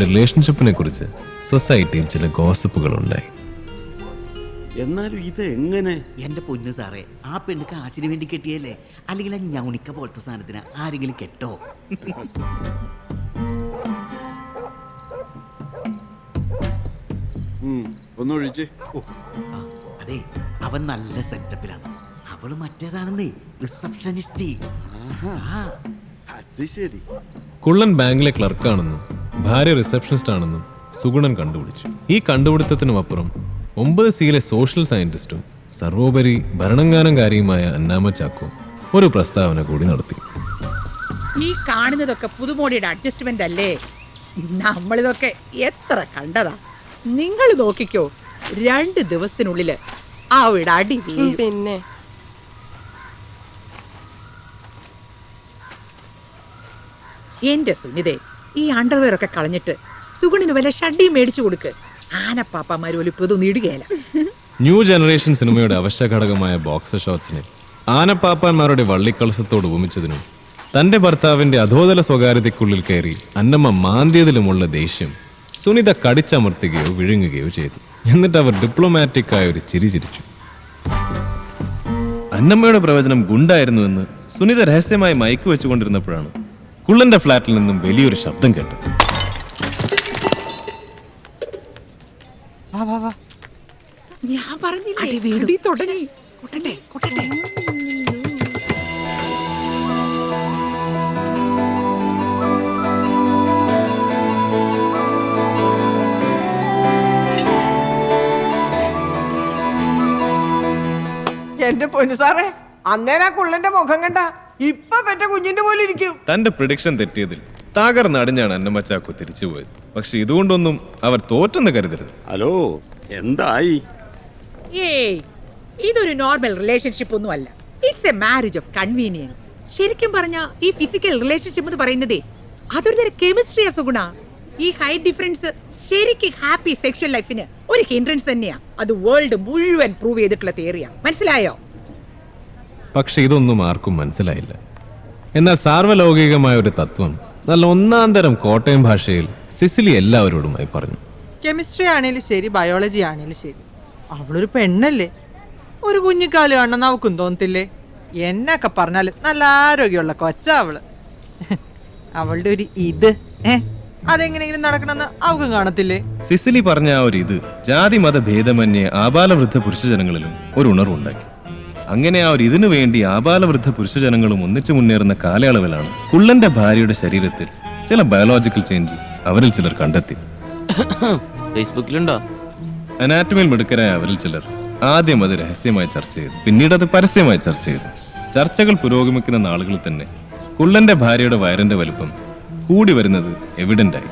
റിലേഷൻഷിപ്പിനെ കുറിച്ച് സൊസൈറ്റിയിൽ ചില ഗോസിപ്പുകൾ ഉണ്ടായി. എന്നാലും ഇത് എങ്ങനെ? എന്റെ പൊന്നു സാറേ, ആ പെണ്ണ് കാശിന് വേണ്ടി കെട്ടിയല്ലേ? അല്ലെങ്കിൽ ആ ഞൗണിക്ക പോലത്തെ സാധനത്തിന് ആരെങ്കിലും കെട്ടോ? ഒന്നൊഴിച്ച്. അതെ, അവൻ നല്ല സെറ്റപ്പിലാണ്. അവള് മറ്റേതാണെന്നേ, റിസപ്ഷനിസ്റ്റ്. അത് ശരി. കുള്ളൻ ബാങ്കിലെ ക്ലർക്കാണെന്നും ഭാര്യ റിസപ്ഷനിസ്റ്റ് ആണെന്നും സുഗുണൻ കണ്ടുപിടിച്ചു. ഈ കണ്ടുപിടുത്തത്തിനുമപ്പുറം 9 സിയിലെ സോഷ്യൽ സയന്റിസ്റ്റും സർവോപരി ഭരണങ്ങാനകാരിയുമായ അന്നാമ ചാക്കോ ഒരു പ്രസ്താവന കൂടി നടത്തി. ഈ കാണുന്നതൊക്കെ പുതുമോടിയുടെ അഡ്ജസ്റ്റ്മെന്റ് അല്ലേ? നമ്മളിതൊക്കെ എത്ര കണ്ടതാ. നിങ്ങൾ നോക്കിക്കോ, 2 ദിവസത്തിനുള്ളില് അവിടെ അടി വീഴും. പിന്നെ എന്റെ സുനിതേ, ഈ അണ്ടർവെയർ ഒക്കെ കളഞ്ഞിട്ട് സുഗുണിന് വല്ല ഷഡ്ഡിയും മേടിച്ചു കൊടുക്ക്. ആനപ്പാപ്പമാര് ഇതൊന്നും ഇടുകയല്ല. ന്യൂ ജനറേഷൻ സിനിമയുടെ അവശ്യ ഘടകമായ ബോക്സർ ഷോട്ട്സിനെ ആനപ്പാപ്പാന്മാരുടെ വള്ളിക്കളസത്തോട് ഉപമിച്ചതിനും തന്റെ ഭർത്താവിന്റെ അധോതല സ്വകാര്യതയ്ക്കുള്ളിൽ കയറി അന്നമ്മ മാന്തിയതിലുമുള്ള ദേഷ്യം സുനിത കടിച്ചമർത്തുകയോ വിഴുങ്ങുകയോ ചെയ്തു. എന്നിട്ട് അവർ ഡിപ്ലോമാറ്റിക് ആയ ഒരു ചിരി ചിരിച്ചു. അന്നമ്മയുടെ പ്രവചനം ഗുണ്ടായിരുന്നുവെന്ന് സുനിത രഹസ്യമായി മയക്കു വെച്ചുകൊണ്ടിരുന്നപ്പോഴാണ് കുള്ളന്റെ ഫ്ലാറ്റിൽ നിന്നും വലിയൊരു ശബ്ദം കേട്ടത്. ഞാൻ പറഞ്ഞില്ലേ, തുടങ്ങി. കൊട്ടട്ടെ കൊട്ടട്ടെ. എന്റെ പൊന്നു സാറേ, അന്നേരം കുള്ളന്റെ മുഖം കണ്ട ഇപ്പൊ പെറ്റ കുഞ്ഞിന്റെ പോലെ ഇരിക്കും. തന്റെ പ്രഡിക്ഷൻ തെറ്റിയതിൽ തകർന്നടിഞ്ഞാണ് അന്നമ്മ ചാക്കോ തിരിച്ചുപോയത്. പക്ഷെ ഇതുകൊണ്ടൊന്നും അവർ തോറ്റെന്ന് കരുതരുത്. ഹലോ, എന്തായി? ഏയ്, ഇതൊരു നോർമൽ റിലേഷൻഷിപ്പ് ഒന്നും അല്ല. It's A marriage of convenience. ശരിക്കും പറഞ്ഞ ഈ ഫിസിക്കൽ റിലേഷൻഷിപ്പ് എന്ന് പറയുന്നതേ അതൊരു തരം കെമിസ്ട്രിയാ സുഗുണ. ഈ ഹൈറ്റ് ഡിഫറൻസ് ശരിക്കും ഹാപ്പി സെക്ഷൽ ലൈഫിന് ഒരു ഹിൻഡ്രൻസ് തന്നെയാ. അത് വേൾഡ് മുഴുവൻ പ്രൂവ് ചെയ്തിട്ടുള്ള തിയറിയാ. മനസ്സിലായോ? പക്ഷെ ഇതൊന്നും ആർക്കും മനസ്സിലായില്ല. എന്നാൽ സാർവലൗകികമായ ഒരു തത്വം നല്ല ഒന്നാം തരം കോട്ടയം ഭാഷയിൽ സിസിലി എല്ലാവരോടുമായി പറഞ്ഞു. കെമിസ്ട്രി ആണേലും ശരി, ബയോളജി ആണേലും ശരി, അവളൊരു പെണ്ണല്ലേ. ഒരു കുഞ്ഞിക്കാല് കാണണമെന്ന് അവക്കും തോന്നത്തില്ലേ? എന്നൊക്കെ പറഞ്ഞാല് നല്ല ആരോഗ്യമുള്ള കൊച്ചാ അവള്. അവളുടെ ഒരു ഇത് അതെങ്ങനെയെങ്കിലും നടക്കണമെന്ന് അവക്കും കാണത്തില്ലേ? സിസിലി പറഞ്ഞ ആ ഒരു ഇത് ജാതി മത ഭേദമന്യേ ആബാലവൃദ്ധ പുരുഷജനങ്ങളിലും ഒരു ഉണർവുണ്ടാക്കി. അങ്ങനെ ആ ഒരു ഇതിനു വേണ്ടി ആബാലവൃദ്ധ പുരുഷജനങ്ങളും ഒന്നിച്ചു മുന്നേറുന്ന കാലയളവിലാണ് കുള്ളന്റെ ഭാര്യയുടെ ശരീരത്തിൽ ചില ബയോളജിക്കൽ ചേഞ്ചസ് അവരിൽ ചിലർ കണ്ടെത്തി. ഫേസ്ബുക്കിലുണ്ടോ? അനാറ്റമിയിൽ മിടുക്കരായ അവരിൽ ചിലർ ആദ്യം അത് രഹസ്യമായി ചർച്ച ചെയ്തു, പിന്നീട് അത് പരസ്യമായി ചർച്ച ചെയ്തു. ചർച്ചകൾ പുരോഗമിക്കുന്ന നാളുകളിൽ തന്നെ കുള്ളന്റെ ഭാര്യയുടെ വയറിന്റെ വലുപ്പം കൂടി വരുന്നത് എവിഡന്റായി.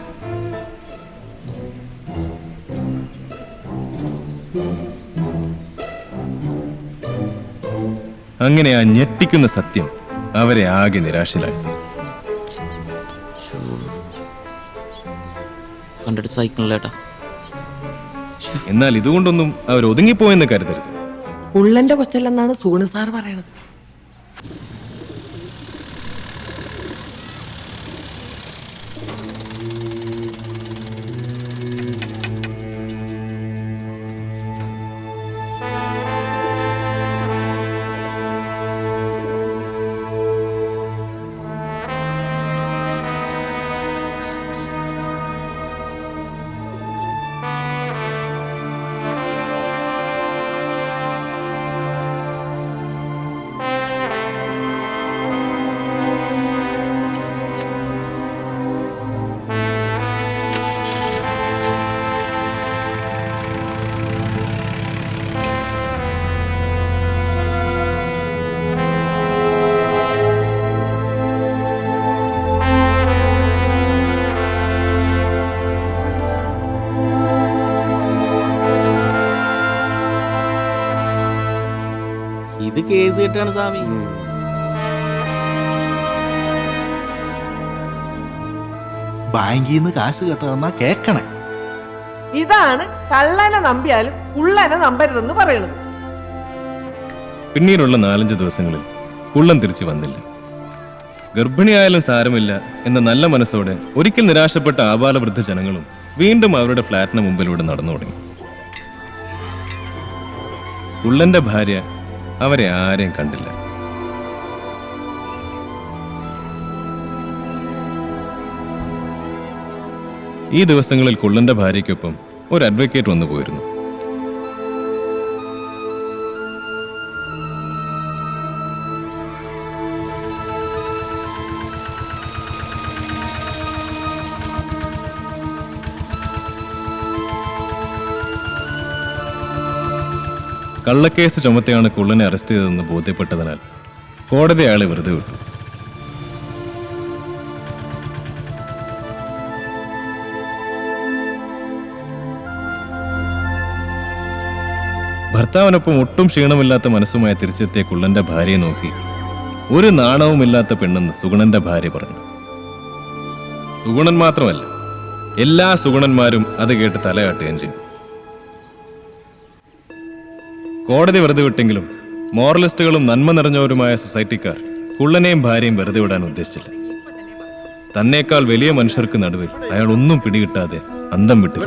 അങ്ങനെ ആ ഞെട്ടിക്കുന്ന സത്യം അവരെ ആകെ നിരാശയിലായി. കണ്ടിട്ട് സൈക്കിളിലേട്ടാ. എന്നാൽ ഇതുകൊണ്ടൊന്നും അവർ ഒതുങ്ങിപ്പോയെന്ന് കരുതരുത്. കുള്ളന്റെ കൊച്ചല്ലെന്നാണ് സൂണ് സാർ പറയണത്. ഇത് കേസ് കിട്ടാണ് സ്വാമി. ബാങ്കിൽ നിന്ന് കാശ് കേട്ടതെന്നാ കേക്കണേ. ഇതാണ് കള്ളനെ നമ്പിയാലും കുള്ളനെ നമ്പരുതെന്ന് പറയണത്. പിന്നീടുള്ള 4-5 ദിവസങ്ങളിൽ കുള്ളൻ തിരിച്ചു വന്നില്ല. ഗർഭിണിയായാലും സാരമില്ല എന്ന നല്ല മനസ്സോടെ ഒരിക്കൽ നിരാശപ്പെട്ട ആബാലവൃദ്ധ ജനങ്ങളും വീണ്ടും അവരുടെ ഫ്ലാറ്റിന് മുമ്പിലൂടെ നടന്നു തുടങ്ങി. കുള്ളന്റെ ഭാര്യ അവരെ ആരെയും കണ്ടില്ല. ഈ ദിവസങ്ങളിൽ കുള്ളന്റെ ഭാര്യയ്ക്കൊപ്പം ഒരു അഡ്വക്കേറ്റ് വന്നു പോയിരുന്നു. കള്ളക്കേസ് ചുമത്തിയാണ് കുള്ളനെ അറസ്റ്റ് ചെയ്തതെന്ന് ബോധ്യപ്പെട്ടതിനാൽ കോടതി അയാളെ വെറുതെ വിട്ടു. ഭർത്താവിനൊപ്പം ഒട്ടും ക്ഷീണമില്ലാത്ത മനസ്സുമായി തിരിച്ചെത്തിയ കുള്ളന്റെ ഭാര്യയെ നോക്കി ഒരു നാണവുമില്ലാത്ത പെണ്ണെന്ന് സുഗുണന്റെ ഭാര്യ പറഞ്ഞു. സുഗുണൻ മാത്രമല്ല, എല്ലാ സുഗുണന്മാരും അത് കേട്ട് തലയാട്ടുകയും ചെയ്തു. കോടതി വെറുതെ വിട്ടെങ്കിലും മോറലിസ്റ്റുകളും നന്മ നിറഞ്ഞവരുമായ സൊസൈറ്റിക്കാർ കുള്ളനെയും ഭാര്യയും വെറുതെ വിടാൻ ഉദ്ദേശിച്ചില്ല. തന്നേക്കാൾ വലിയ മനുഷ്യർക്ക് നടുവിൽ അയാൾ ഒന്നും പിടികിട്ടാതെ അന്തം വിട്ടു.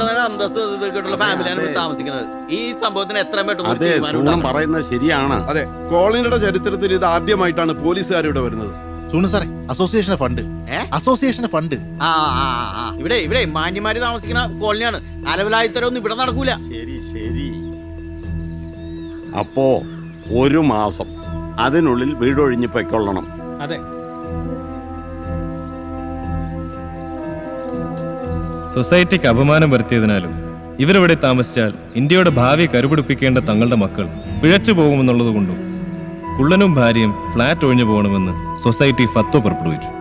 ഈ സംഭവത്തിന് എത്രയും അതെ, സൂണൻ പറയുന്നത് ശരിയാണ്. അതെ, കോളനിയുടെ ചരിത്രത്തിൽ ഇത് ആദ്യമായിട്ടാണ് പോലീസുകാർ ഇവിടെ വരുന്നത്. സൂണ് സാറേ, അസോസിയേഷന് ഫണ്ട്, അസോസിയേഷന് ഫണ്ട്. ഇവിടെ മാന്യമാര് താമസിക്കുന്ന കോളനിയാണ്. അലവലായിത്തരൊന്നും ഇവിടെ നടക്കൂല. ശരി ശരി. അപ്പോ 1 മാസം അതിനുള്ളിൽ വീടൊഴിഞ്ഞ് പൊയ്ക്കൊള്ളണം. അതെ, സൊസൈറ്റിക്ക് അപമാനം വരുത്തിയതിനാലും ഇവരിവിടെ താമസിച്ചാൽ ഇന്ത്യയുടെ ഭാവി കരുപിടിപ്പിക്കേണ്ട തങ്ങളുടെ മക്കൾ പിഴച്ചു പോകുമെന്നുള്ളതുകൊണ്ടും കുള്ളനും ഭാര്യയും ഫ്ലാറ്റ് ഒഴിഞ്ഞു പോകണമെന്ന് സൊസൈറ്റി ഫത്വ പുറപ്പെടുവിച്ചു.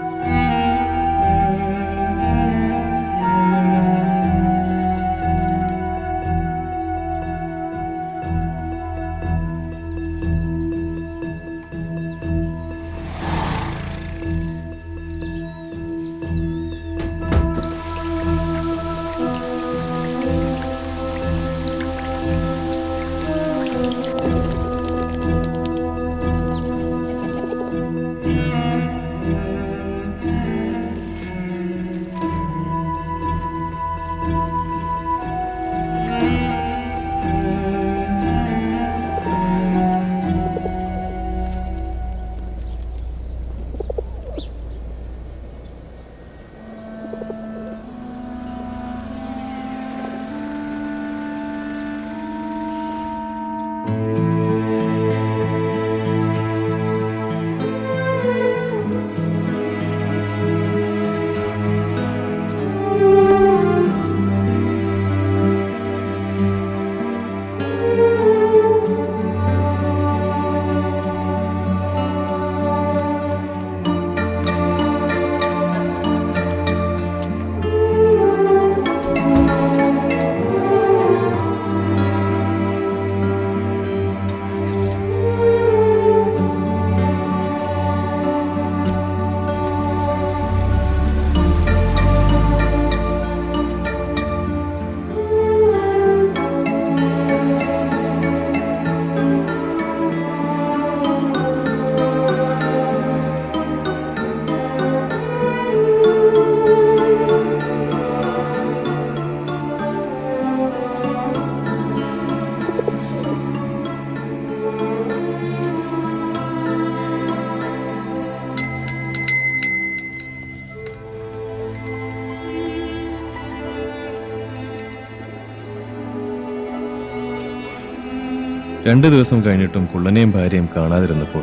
രണ്ടു ദിവസം കഴിഞ്ഞിട്ടും കുള്ളനെയും ഭാര്യയും കാണാതിരുന്നപ്പോൾ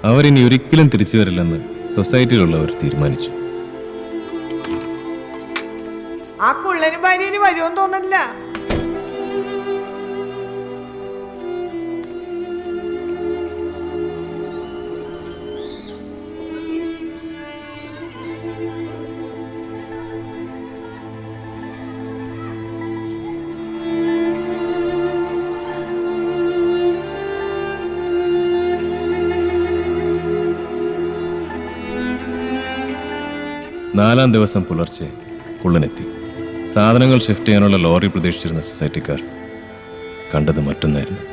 അവരിനി ഒരിക്കലും തിരിച്ചു വരില്ലെന്ന് സൊസൈറ്റിയിലുള്ളവർ തീരുമാനിച്ചു. ആ കുള്ളനും ഭാര്യന് വരുമെന്ന് തോന്നില്ല. നാലാം ദിവസം പുലർച്ചെ കുള്ളനെത്തി. സാധനങ്ങൾ ഷിഫ്റ്റ് ചെയ്യാനുള്ള ലോറി പ്രതീക്ഷിച്ചിരുന്ന സൊസൈറ്റിക്കാർ കണ്ടത് മറ്റൊന്നായിരുന്നു.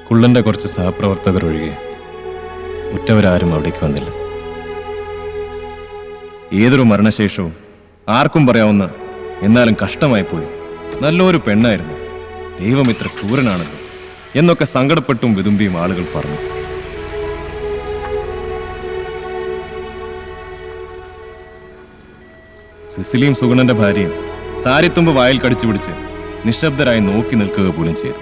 കുള്ളന്റെ കുറച്ച് സഹപ്രവർത്തകർ ഒഴികെ ഉറ്റവരാരും അവിടേക്ക് വന്നില്ല. ഏതൊരു മരണശേഷവും ആർക്കും പറയാവുന്ന എന്നാലും കഷ്ടമായി പോയി. നല്ലൊരു പെണ്ണായിരുന്നു, ദൈവം ഇത്ര ക്രൂരനാണല്ലോ എന്നൊക്കെ സങ്കടപ്പെട്ടും വിതുമ്പിയും ആളുകൾ പറഞ്ഞു. സിസിലിയും സുഗുണന്റെ ഭാര്യയും സാരിത്തുമ്പ് വായിൽ കടിച്ചു പിടിച്ച് നിശബ്ദരായി നോക്കി നിൽക്കുക പോലും ചെയ്തു.